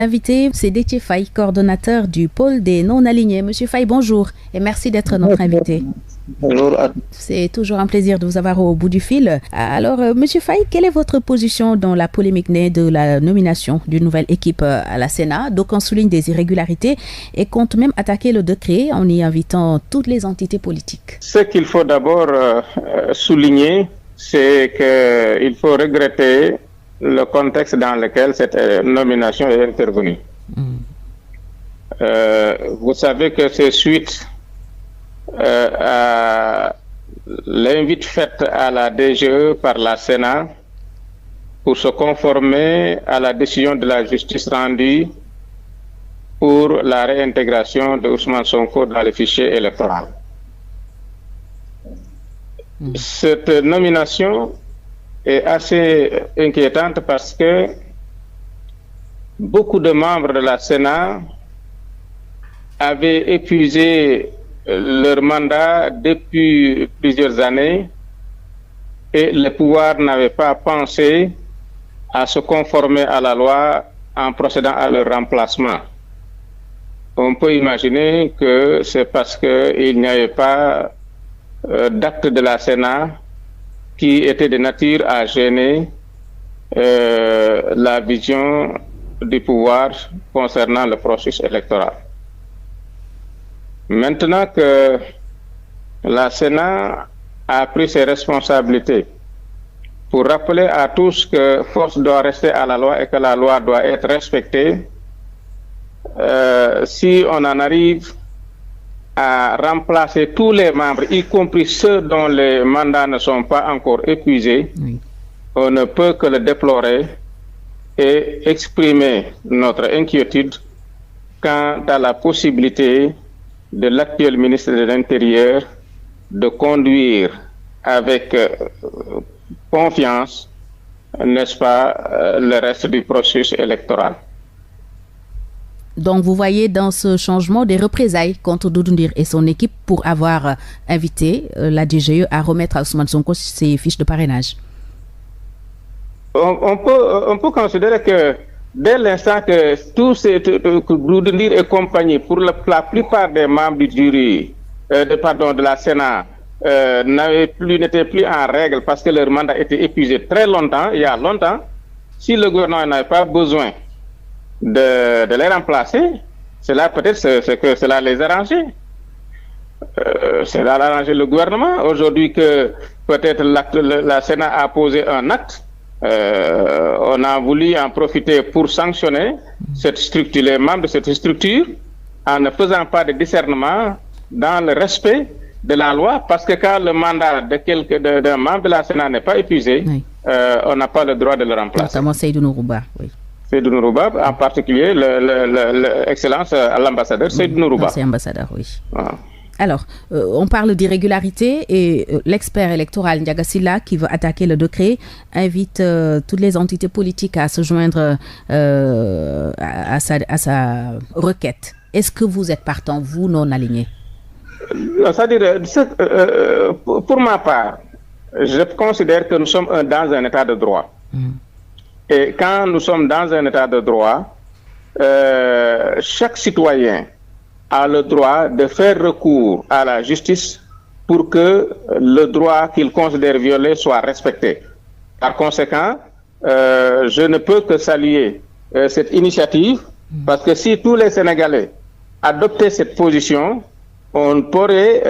Invité, c'est Déthié Faye, coordonnateur du pôle des non-alignés. Monsieur Faye, bonjour et merci d'être notre invité. Bonjour. C'est toujours un plaisir de vous avoir au bout du fil. Alors, Monsieur Faye, quelle est votre position dans la polémique née de la nomination d'une nouvelle équipe à la Sénat? D'aucuns soulignent des irrégularités et comptent même attaquer le décret en y invitant toutes les entités politiques. Ce qu'il faut d'abord souligner, c'est qu'il faut regretter le contexte dans lequel cette nomination est intervenue. Vous savez que c'est suite à l'invite faite à la DGE par la Sénat pour se conformer à la décision de la justice rendue pour la réintégration de Ousmane Sonko dans le fichier électoral. Cette nomination est assez inquiétante parce que beaucoup de membres de la Sénat avaient épuisé leur mandat depuis plusieurs années et le pouvoir n'avait pas pensé à se conformer à la loi en procédant à leur remplacement. On peut imaginer que c'est parce qu'il n'y avait pas d'acte de la Sénat qui était de nature à gêner la vision du pouvoir concernant le processus électoral. Maintenant que la Sénat a pris ses responsabilités pour rappeler à tous que force doit rester à la loi et que la loi doit être respectée, si on en arrive à remplacer tous les membres, y compris ceux dont les mandats ne sont pas encore épuisés, on ne peut que le déplorer et exprimer notre inquiétude quant à la possibilité de l'actuel ministre de l'Intérieur de conduire avec confiance, n'est-ce pas, le reste du processus électoral. Donc, vous voyez dans ce changement des représailles contre Doudou Ndir et son équipe pour avoir invité la DGE à remettre à Ousmane Sonko ses fiches de parrainage. On peut considérer que dès l'instant que Doudou Ndir et compagnie, pour la plupart des membres du jury, de la Sénat, n'étaient plus en règle parce que leur mandat était épuisé très longtemps, il y a longtemps, si le gouvernement n'avait pas besoin de les remplacer, cela peut-être que cela les arrangeait. Cela a arrangé le gouvernement. Aujourd'hui que peut-être la Sénat a posé un acte, on a voulu en profiter pour sanctionner les membres de cette structure en ne faisant pas de discernement dans le respect de la loi, parce que quand le mandat d'un membre de la Sénat n'est pas épuisé, on n'a pas le droit de le remplacer. Notamment Seydou Nourouba, oui. Seydou Nourouba, en particulier l'excellence à l'ambassadeur Seydou Nourouba. C'est ambassadeur, oui. Ah. Alors, on parle d'irrégularité et l'expert électoral Ndiaga Sylla, qui veut attaquer le décret, invite toutes les entités politiques à se joindre à sa requête. Est-ce que vous êtes partant, vous, non alignés? C'est-à-dire, pour ma part, je considère que nous sommes dans un état de droit. Et quand nous sommes dans un état de droit, chaque citoyen a le droit de faire recours à la justice pour que le droit qu'il considère violé soit respecté. Par conséquent, je ne peux que saluer cette initiative, parce que si tous les Sénégalais adoptaient cette position, on pourrait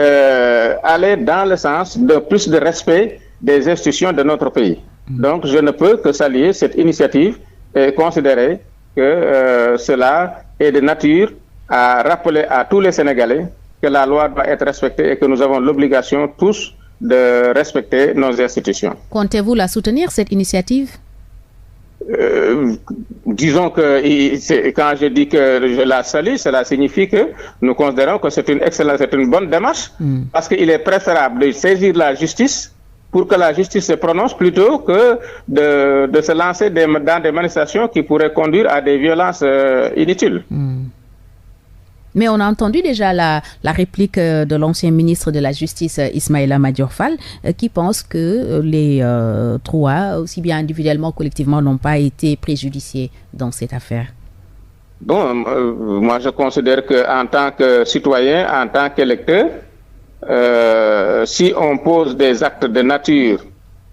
aller dans le sens de plus de respect des institutions de notre pays. Donc, je ne peux que saluer cette initiative et considérer que cela est de nature à rappeler à tous les Sénégalais que la loi doit être respectée et que nous avons l'obligation tous de respecter nos institutions. Comptez-vous la soutenir, cette initiative? Disons que quand je dis que je la salue, cela signifie que nous considérons que c'est une bonne démarche, parce qu'il est préférable de saisir la justice pour que la justice se prononce plutôt que de se lancer dans des manifestations qui pourraient conduire à des violences inutiles. Mais on a entendu déjà la réplique de l'ancien ministre de la Justice, Ismaïla Madior Fall, qui pense que les trois, aussi bien individuellement que collectivement, n'ont pas été préjudiciés dans cette affaire. Bon, moi je considère qu'en tant que citoyen, en tant qu'électeur, si on pose des actes de nature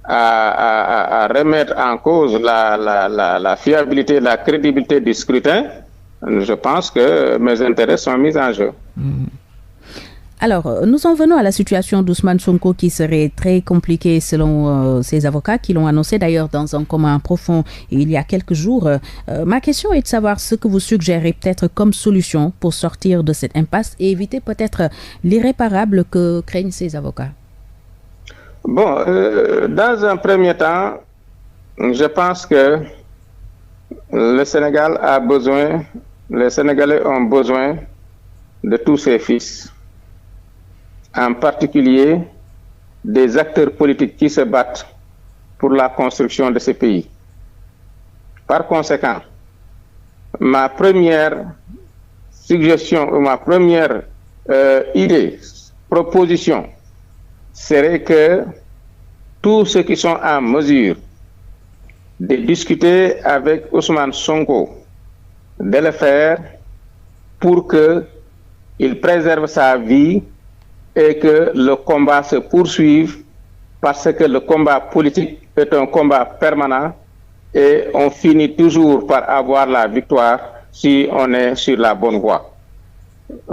à remettre en cause la fiabilité, la crédibilité du scrutin, je pense que mes intérêts sont mis en jeu. Alors, nous en venons à la situation d'Ousmane Sonko qui serait très compliquée selon ses avocats qui l'ont annoncé d'ailleurs dans un commun profond il y a quelques jours. Ma question est de savoir ce que vous suggérez peut-être comme solution pour sortir de cette impasse et éviter peut-être l'irréparable que craignent ses avocats. Bon, dans un premier temps, je pense que le Sénégal a besoin, les Sénégalais ont besoin de tous ses fils, en particulier des acteurs politiques qui se battent pour la construction de ce pays. Par conséquent, ma première suggestion ou ma première idée, proposition, serait que tous ceux qui sont en mesure de discuter avec Ousmane Sonko, de le faire pour qu'il préserve sa vie et que le combat se poursuive, parce que le combat politique est un combat permanent et on finit toujours par avoir la victoire si on est sur la bonne voie.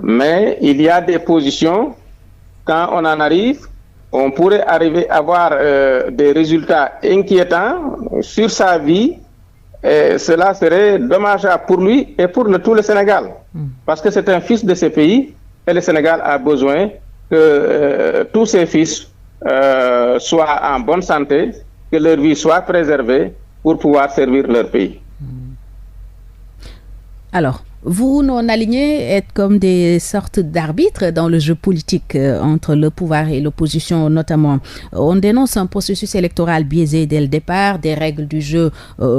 Mais il y a des positions, quand on en arrive, on pourrait arriver à avoir des résultats inquiétants sur sa vie, et cela serait dommageable pour lui et pour tout le Sénégal. Parce que c'est un fils de ce pays et le Sénégal a besoin que tous ses fils soient en bonne santé, que leur vie soit préservée pour pouvoir servir leur pays. Alors, vous, non-alignés, êtes comme des sortes d'arbitres dans le jeu politique entre le pouvoir et l'opposition notamment. On dénonce un processus électoral biaisé dès le départ, des règles du jeu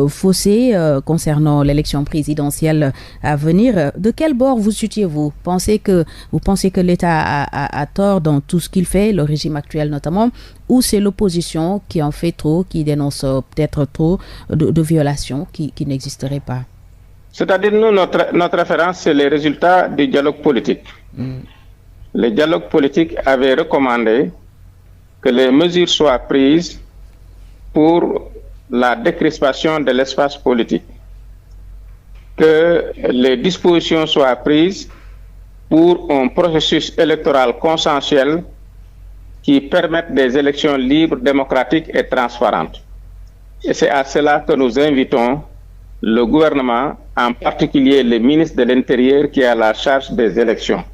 faussées concernant l'élection présidentielle à venir. De quel bord vous situez-vous? Vous pensez que l'État a tort dans tout ce qu'il fait, le régime actuel notamment, ou c'est l'opposition qui en fait trop, qui dénonce peut-être trop de violations qui n'existeraient pas? C'est-à-dire, nous, notre référence, c'est les résultats du dialogue politique. Le dialogue politique avait recommandé que les mesures soient prises pour la décrispation de l'espace politique, que les dispositions soient prises pour un processus électoral consensuel qui permette des élections libres, démocratiques et transparentes. Et c'est à cela que nous invitons le gouvernement, en particulier le ministre de l'Intérieur qui a la charge des élections.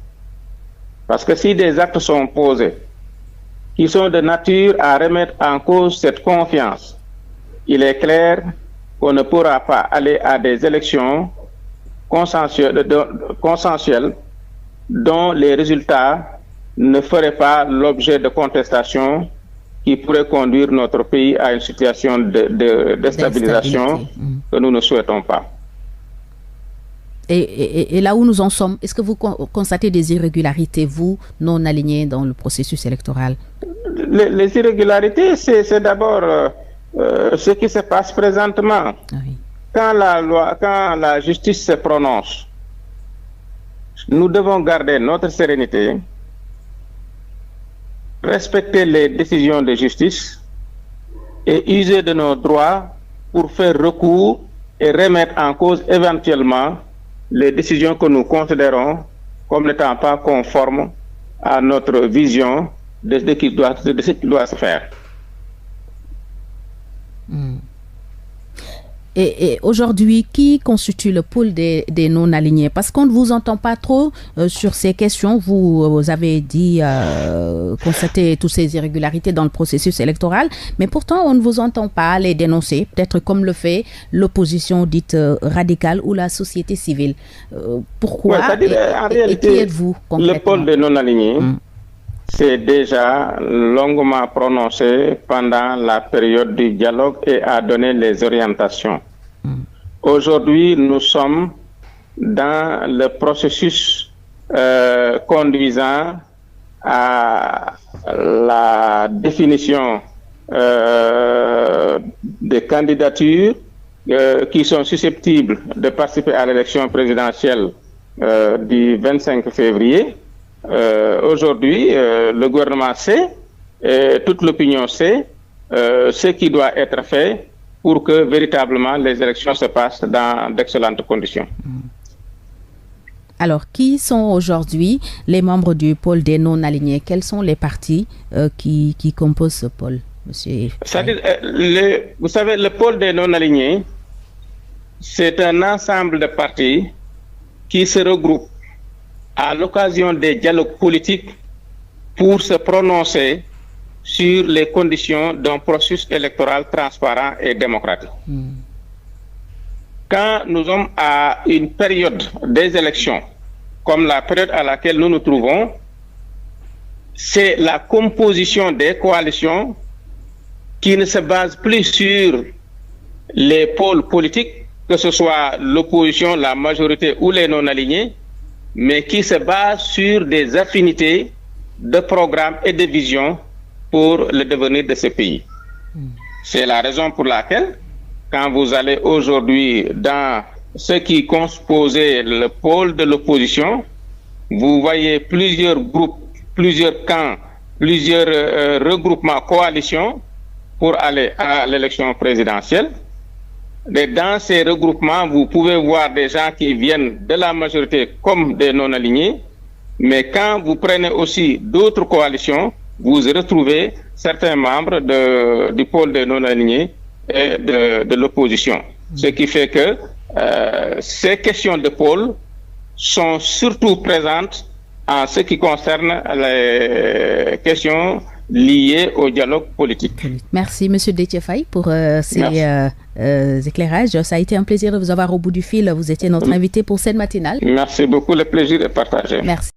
Parce que si des actes sont posés qui sont de nature à remettre en cause cette confiance, il est clair qu'on ne pourra pas aller à des élections consensuelles dont les résultats ne feraient pas l'objet de contestations qui pourrait conduire notre pays à une situation de déstabilisation que nous ne souhaitons pas. Et là où nous en sommes, est-ce que vous constatez des irrégularités, vous, non alignés dans le processus électoral? Les irrégularités, c'est d'abord ce qui se passe présentement. Oui. Quand la justice se prononce, nous devons garder notre sérénité, respecter les décisions de justice et user de nos droits pour faire recours et remettre en cause éventuellement les décisions que nous considérons comme n'étant pas conformes à notre vision de ce qui doit se faire. Et aujourd'hui, qui constitue le pôle des non-alignés? Parce qu'on ne vous entend pas trop sur ces questions. Vous avez dit constater toutes ces irrégularités dans le processus électoral, mais pourtant on ne vous entend pas les dénoncer, peut-être comme le fait l'opposition dite radicale ou la société civile. Pourquoi? En réalité, qui êtes-vous concrètement? Le pôle des non-alignés s'est déjà longuement prononcé pendant la période du dialogue et a donné les orientations. Aujourd'hui, nous sommes dans le processus conduisant à la définition des candidatures qui sont susceptibles de participer à l'élection présidentielle du 25 février. Aujourd'hui, le gouvernement sait, et toute l'opinion sait, ce qui doit être fait pour que véritablement les élections se passent dans d'excellentes conditions. Alors, qui sont aujourd'hui les membres du pôle des non-alignés? Quels sont les partis qui composent ce pôle, monsieur? C'est-à-dire, vous savez, le pôle des non-alignés, c'est un ensemble de partis qui se regroupent à l'occasion des dialogues politiques pour se prononcer sur les conditions d'un processus électoral transparent et démocratique. Quand nous sommes à une période des élections, comme la période à laquelle nous nous trouvons, c'est la composition des coalitions qui ne se base plus sur les pôles politiques, que ce soit l'opposition, la majorité ou les non-alignés, mais qui se base sur des affinités de programmes et de visions pour le devenir de ce pays. C'est la raison pour laquelle, quand vous allez aujourd'hui dans ce qui composait le pôle de l'opposition, vous voyez plusieurs groupes, plusieurs camps, plusieurs regroupements, coalitions pour aller à l'élection présidentielle. Et dans ces regroupements, vous pouvez voir des gens qui viennent de la majorité comme des non-alignés, mais quand vous prenez aussi d'autres coalitions, vous retrouvez certains membres du pôle des non-alignés et de l'opposition. Ce qui fait que ces questions de pôle sont surtout présentes en ce qui concerne les questions liées au dialogue politique. Merci, monsieur Déthié Faye, pour ces éclairages. Ça a été un plaisir de vous avoir au bout du fil. Vous étiez notre invité pour cette matinale. Merci beaucoup. Le plaisir est partagé. Merci.